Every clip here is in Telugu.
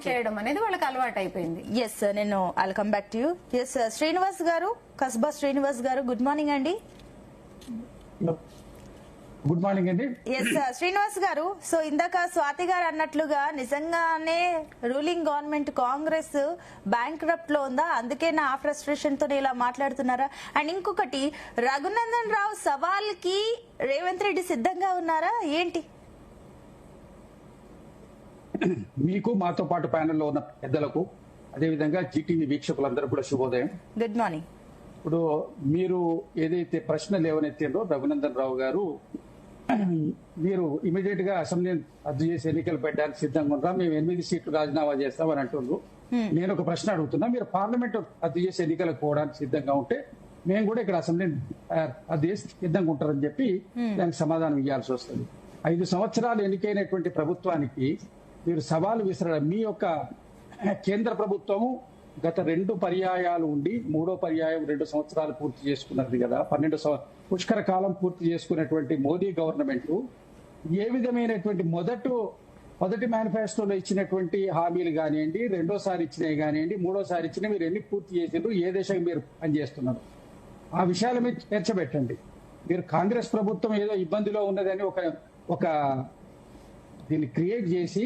చేయడం అనేది వాళ్ళకి అలవాటు అయిపోయింది. ఎస్ సార్, నేను I'll come back to you. Yes Srinivas గారు, కస్బా శ్రీనివాస్ గారు, గుడ్ మార్నింగ్ అండి. గుడ్ మార్నింగ్ అండి. ఎస్ శ్రీనివాస్ గారు, సో ఇందాక స్వాతి గారు అన్నట్లుగా నిజంగానే రూలింగ్ గవర్నమెంట్ కాంగ్రెస్ బ్యాంక్రప్ట్ లో ఉందా, అందుకే నా ఫ్రస్ట్రేషన్ తో ఇలా మాట్లాడుతున్నారా? అండ్ ఇంకొకటి, రఘునందన్ రావు సవాల్ కి రేవంత్ రెడ్డి సిద్ధంగా ఉన్నారా ఏంటి? మీకు మాతో పాటు ప్యానెల్లో ఉన్న పెద్దలకు అదేవిధంగా జీటీవీ వీక్షకులందరూ కూడా శుభోదయం. Good morning. ఇప్పుడు మీరు ఏదైతే ప్రశ్న లేవనెత్తారో రఘునందన్ రావు గారు, మీరు ఇమీడియట్ గా అసెంబ్లీ రద్దు చేసి ఎన్నికలు పెట్టడానికి సిద్ధంగా ఉన్నారా, మేము 8 సీట్లు రాజీనామా చేస్తామని అంటున్నారు. నేను ఒక ప్రశ్న అడుగుతున్నా, మీరు పార్లమెంట్ రద్దు చేసి ఎన్నికలకు పోవడానికి సిద్ధంగా ఉంటే మేము కూడా ఇక్కడ అసెంబ్లీ రద్దు చేసి సిద్ధంగా ఉంటారని చెప్పి దానికి సమాధానం ఇవ్వాల్సి వస్తుంది. 5 సంవత్సరాలు ఎన్నికైనటువంటి ప్రభుత్వానికి మీరు సవాలు విసరడం, మీ యొక్క కేంద్ర ప్రభుత్వము గత 2 పర్యాయాలు ఉండి 3వ పర్యాయం 2 సంవత్సరాలు పూర్తి చేసుకున్నది కదా, 12 పుష్కర కాలం పూర్తి చేసుకున్నటువంటి మోదీ గవర్నమెంట్ ఏ విధమైనటువంటి మొదటి మేనిఫెస్టోలో ఇచ్చినటువంటి హామీలు కానివ్వండి, రెండోసారి ఇచ్చినవి కానివ్వండి, మూడోసారి ఇచ్చినవి మీరు ఎన్ని పూర్తి చేసారు, ఏ దేశంగా మీరు పనిచేస్తున్నారు, ఆ విషయాల మీద చర్చబెట్టండి. మీరు కాంగ్రెస్ ప్రభుత్వం ఏదో ఇబ్బందిలో ఉన్నదని ఒక దీన్ని క్రియేట్ చేసి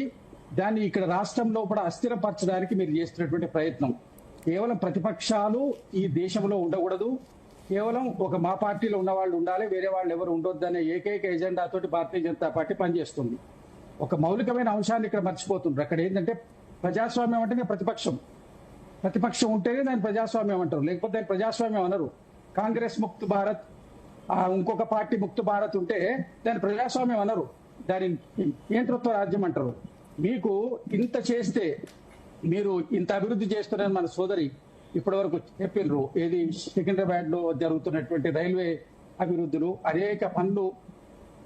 దాన్ని ఇక్కడ రాష్ట్రం లోపల అస్థిరపరచడానికి మీరు చేస్తున్నటువంటి ప్రయత్నం, కేవలం ప్రతిపక్షాలు ఈ దేశంలో ఉండకూడదు, కేవలం ఒక మా పార్టీలో ఉన్న వాళ్ళు ఉండాలి, వేరే వాళ్ళు ఎవరు ఉండొద్దనే ఏకైక ఎజెండాతోటి భారతీయ జనతా పార్టీ పనిచేస్తుంది. ఒక మౌలికమైన అంశాన్ని ఇక్కడ మర్చిపోతుండ్రు. అక్కడ ఏంటంటే ప్రజాస్వామ్యం అంటేనే ప్రతిపక్షం ఉంటేనే దాన్ని ప్రజాస్వామ్యం అంటారు, లేకపోతే దాన్ని ప్రజాస్వామ్యం అనరు. కాంగ్రెస్ ముక్త్ భారత్, ఇంకొక పార్టీ ముక్త్ భారత్ ఉంటే దాన్ని ప్రజాస్వామ్యం అనరు, దాని నియంతృత్వ రాజ్యం అంటారు. మీకు ఇంత చేస్తే, మీరు ఇంత అభివృద్ధి చేస్తున్నారని మన సోదరి ఇప్పటి వరకు చెప్పిండ్రు. ఏది సికింద్రాబాద్ లో జరుగుతున్నటువంటి రైల్వే అభివృద్ధులు, అనేక పనులు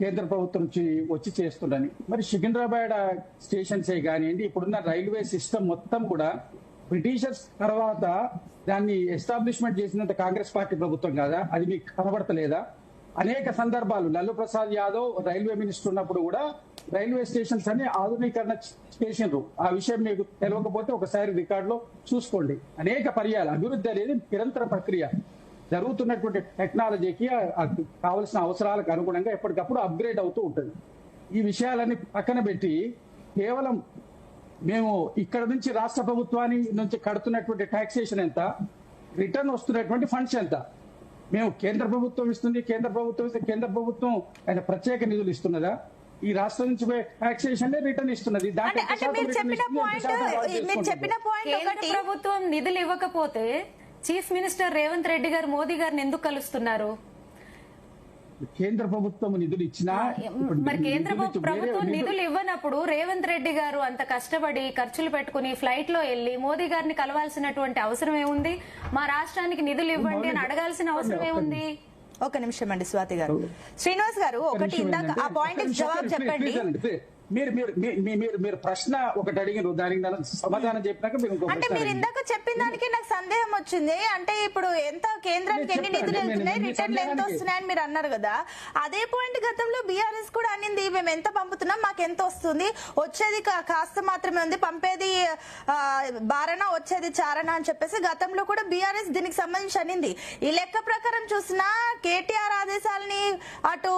కేంద్ర ప్రభుత్వం నుంచి వచ్చి చేస్తుండని. మరి సికింద్రాబాద్ స్టేషన్స్ కానివ్వండి, ఇప్పుడున్న రైల్వే సిస్టమ్ మొత్తం కూడా బ్రిటిషర్స్ తర్వాత దాన్ని ఎస్టాబ్లిష్మెంట్ చేసినంత కాంగ్రెస్ పార్టీ ప్రభుత్వం కాదా? అది మీకు కనబడతలేదా? అనేక సందర్భాలు లల్లు ప్రసాద్ యాదవ్ రైల్వే మినిస్టర్ ఉన్నప్పుడు కూడా రైల్వే స్టేషన్స్ అన్ని ఆధునీకరణ చేసిండ్రు. ఆ విషయం మీకు తెలియకపోతే ఒకసారి రికార్డులో చూసుకోండి. అనేక పర్యాలు అభివృద్ధి అనేది నిరంతర ప్రక్రియ, జరుగుతున్నటువంటి టెక్నాలజీకి కావలసిన అవసరాలకు అనుగుణంగా ఎప్పటికప్పుడు అప్గ్రేడ్ అవుతూ ఉంటుంది. ఈ విషయాలన్నీ పక్కన పెట్టి కేవలం మేము ఇక్కడ నుంచి రాష్ట్ర ప్రభుత్వాన్ని నుంచి కడుతున్నటువంటి టాక్సేషన్ ఎంత, రిటర్న్ వస్తున్నటువంటి ఫండ్స్ ఎంత, మేము కేంద్ర ప్రభుత్వం ఇస్తుంది, కేంద్ర ప్రభుత్వం ఆయన ప్రత్యేక నిధులు ఇస్తున్నదా, ఈ రాష్ట్రం నుంచి టాక్సేషన్ రిటర్న్ ఇస్తున్నది. కేంద్ర ప్రభుత్వం నిధులు ఇవ్వకపోతే చీఫ్ మినిస్టర్ రేవంత్ రెడ్డి గారు మోదీ గారిని ఎందుకు కలుస్తున్నారు? కేంద్ర ప్రభుత్వం నిధులు ఇచ్చినా, మరి కేంద్ర ప్రభుత్వం నిధులు ఇవ్వనప్పుడు రేవంత్ రెడ్డి గారు అంత కష్టపడి ఖర్చులు పెట్టుకుని ఫ్లైట్ లో వెళ్లి మోదీ గారిని కలవాల్సినటువంటి అవసరం ఏముంది? మా రాష్ట్రానికి నిధులు ఇవ్వండి అని అడగాల్సిన అవసరం ఏముంది? ఒక నిమిషం అండి స్వాతి గారు. శ్రీనివాస్ గారు, ఒకటి ఇందాక ఆ పాయింట్ జవాబు చెప్పండి. మీరు ప్రశ్న ఒకటి అడిగిన దానికి సమాధానం చెప్పినాక అంటే మీరు ఇందాక చెప్పిన దానికి నాకు సందేహం వచ్చింది. అంటే ఇప్పుడు ఎంత కేంద్రానికి ఎన్ని నిధులు వెళ్తున్నాయి, రిటర్న్లు ఎంత వస్తున్నాయని మీరు అన్నారు కదా, అదే పాయింట్ గతంలో బీఆర్ఎస్ కూడా అనింది, మేము ఎంత పంపుతున్నాం, మాకు ఎంత వస్తుంది, వచ్చేది కాస్త మాత్రమే ఉంది, పంపేది బారణ వచ్చేది చారణ అని చెప్పేసి గతంలో కూడా బీఆర్ఎస్ దీనికి సంబంధించి అనింది. ఈ లెక్క ప్రకారం చూసినా కేటీఆర్ ఆదేశాలని అటు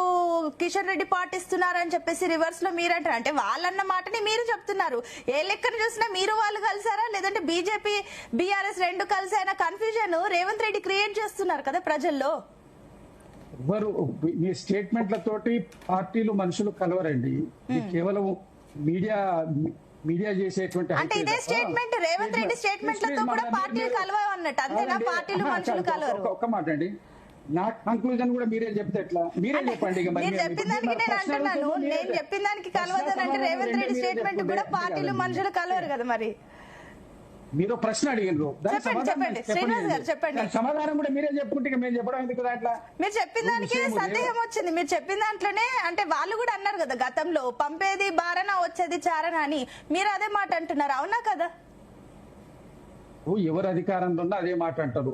కిషన్ రెడ్డి పాటిస్తున్నారని చెప్పేసి రివర్స్ లో మీరంటారు. అంటే వాళ్ళన్న మాటని మీరు చెప్తున్నారు. ఏ లెక్కను చూసినా మీరు వాళ్ళు కలిసారా, లేదంటే బీజేపీ బీఆర్ఎస్ రెండు కలిసి అయిన కన్ఫ్యూజన్ రేవంత్ రెడ్డి క్రియేట్ చేస్తున్నారు కదా ప్రజల్లో. మీ స్టేట్మెంట్లతోటి పార్టీలు మనుషులు కలవరండి, కేవలం మీడియా చేసేటువంటి. అంటే ఇదే స్టేట్మెంట్ రేవంత్ రెడ్డి స్టేట్మెంట్లతో కూడా పార్టీలు కలవవు అన్నట్టు, అంతేనా? పార్టీలు మనుషులు కలవరు. ఒక్క మాట అండి, నా కంక్లూజన్ కూడా మీరే చెప్తే ఎట్లా? మీరే చెప్పండి. నేను చెప్పిన దానికి నేను అంటున్నాను, నేను చెప్పిన దానికి కలవదనంటే రేవంత్ రెడ్డి స్టేట్మెంట్ కూడా పార్టీలు మనుషులు కలవరు కదా. మరి మీరు ప్రశ్న అడిగినారు, చెప్పండి శ్రీనివాస్ గారు, చెప్పండి. సమాధానం కూడా మీరే చెప్పుకుంటే మేము చెప్పడం ఎందుకు? దాంట్లో మీరు చెప్పిన దానికి సందేహం వచ్చింది. మీరు చెప్పిన దాంట్లోనే అంటే వాళ్ళు కూడా అన్నారు కదా గతంలో, పంపేది బారణ వచ్చేది చారణ అని. మీరు అదే మాట అంటున్నారు, అవునా కదా? ఎవరు అధికారంలో ఉన్నా అదే మాట అంటారు.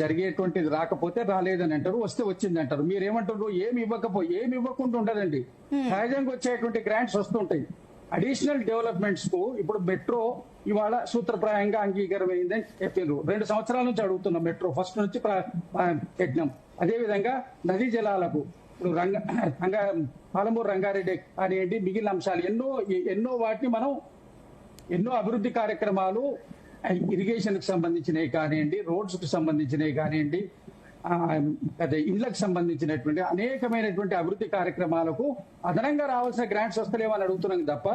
జరిగేటువంటిది రాకపోతే రాలేదని అంటారు, వస్తే వచ్చింది అంటారు. మీరేమంటారు? ఏమి ఇవ్వకుండా ఉండదండి. సహజంగా వచ్చేటువంటి గ్రాంట్స్ వస్తుంటాయి. అడిషనల్ డెవలప్మెంట్స్ కు ఇప్పుడు మెట్రో ఇవాళ సూత్రప్రాయంగా అంగీకారమైందని చెప్పిండ్రు. 2 సంవత్సరాల నుంచి అడుగుతున్నాం మెట్రో, ఫస్ట్ నుంచి పెట్టినాం. అదేవిధంగా నదీ జలాలకు ఇప్పుడు పాలమూరు రంగారెడ్డి కానివ్వండి, మిగిలిన అంశాలు ఎన్నో వాటిని మనం ఎన్నో అభివృద్ధి కార్యక్రమాలు ఇరిగేషన్ కు సంబంధించినవి కానివ్వండి, రోడ్స్ కు సంబంధించినవి కానివ్వండి, అదే ఇళ్లకు సంబంధించినటువంటి అనేకమైనటువంటి అభివృద్ధి కార్యక్రమాలకు అదనంగా రావాల్సిన గ్రాంట్స్ వస్తలేమని అడుగుతున్నాం తప్ప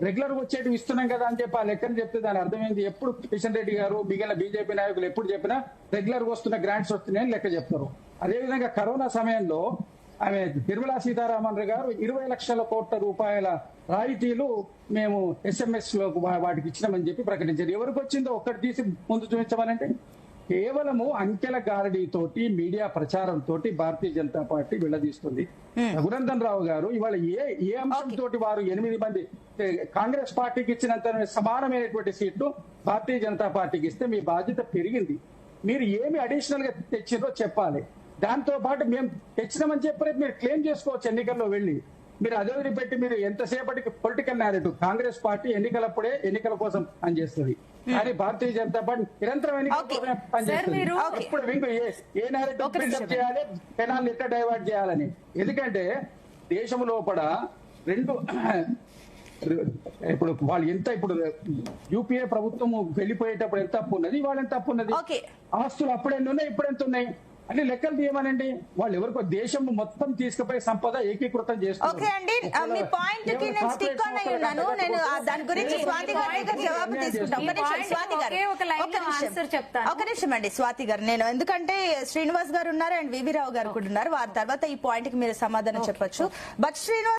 రెగ్యులర్ వచ్చేటివి ఇస్తున్నాం కదా అని చెప్పి ఆ లెక్కను చెప్తే దాని అర్థమైంది. ఎప్పుడు కిషన్ రెడ్డి గారు మిగిలిన బీజేపీ నాయకులు ఎప్పుడు చెప్పినా రెగ్యులర్ వస్తున్న గ్రాంట్స్ వస్తున్నాయని లెక్క చెప్తారు. అదేవిధంగా కరోనా సమయంలో ఆమె నిర్మలా సీతారామన్ గారు 20 లక్షల కోట్ల రూపాయల రాయితీలు మేము SMS లో వాటికి ఇచ్చినామని చెప్పి ప్రకటించారు. ఎవరికి వచ్చిందో ఒక్కటి తీసి ముందు చూపించమనంటే కేవలము అంకెల గారడీతోటి మీడియా ప్రచారంతో భారతీయ జనతా పార్టీ విడదీస్తుంది. రఘునందన్ రావు గారు ఇవాళ ఏ అంశంతో వారు 8 మంది కాంగ్రెస్ పార్టీకి ఇచ్చినంత సమానమైనటువంటి సీట్లు భారతీయ జనతా పార్టీకి ఇస్తే మీ బాధ్యత పెరిగింది. మీరు ఏమి అడిషనల్ గా తెచ్చిందో చెప్పాలి. దాంతో పాటు మేము తెచ్చినామని చెప్పి మీరు క్లెయిమ్ చేసుకోవచ్చు ఎన్నికల్లో వెళ్ళి. మీరు అదే పెట్టి మీరు ఎంతసేపటికి పొలిటికల్ నేరేటివ్ కాంగ్రెస్ పార్టీ ఎన్నికలప్పుడే ఎన్నికల కోసం పనిచేస్తుంది, కానీ భారతీయ జనతా పార్టీ నిరంతరం ఎన్నికల కోసం పనిచేస్తుంది. ఇప్పుడు మీకు ఏ నేరేటివ్ బిల్డప్ చేయాలి, పెనాల్ని ఎట్లా డైవర్ట్ చేయాలని. ఎందుకంటే దేశం లోపల ఇప్పుడు వాళ్ళు ఇప్పుడు యూపీఏ ప్రభుత్వం వెళ్ళిపోయేటప్పుడు ఎంత అప్పు ఉన్నది, వాళ్ళు ఎంత అప్పు ఉన్నది, ఆస్తులు అప్పుడు ఎన్ని ఉన్నాయి, ఇప్పుడు ఎంత ఉన్నాయి అని లెక్కలు తీయమనండి. వాళ్ళు ఎవరికో దేశం మొత్తం తీసుకుపోయి సంపద ఏకీకృతం చేస్తారు. ఓకే అండి, మీ పాయింట్ కి నేను స్టిక్ ఆన్ అయి ఉన్నాను. నేను దాని గురించి స్వాతి గారి దగ్గర జవాబు తీసుకుంటాను. ఒక నిమిషం అండి స్వాతి గారు, నేను ఎందుకంటే శ్రీనివాస్ గారు ఉన్నారు అండ్ వివి రావు గారు కూడా ఉన్నారు, వారి తర్వాత ఈ పాయింట్ కి మీరు సమాధానం చెప్పొచ్చు. బట్ శ్రీనివాస్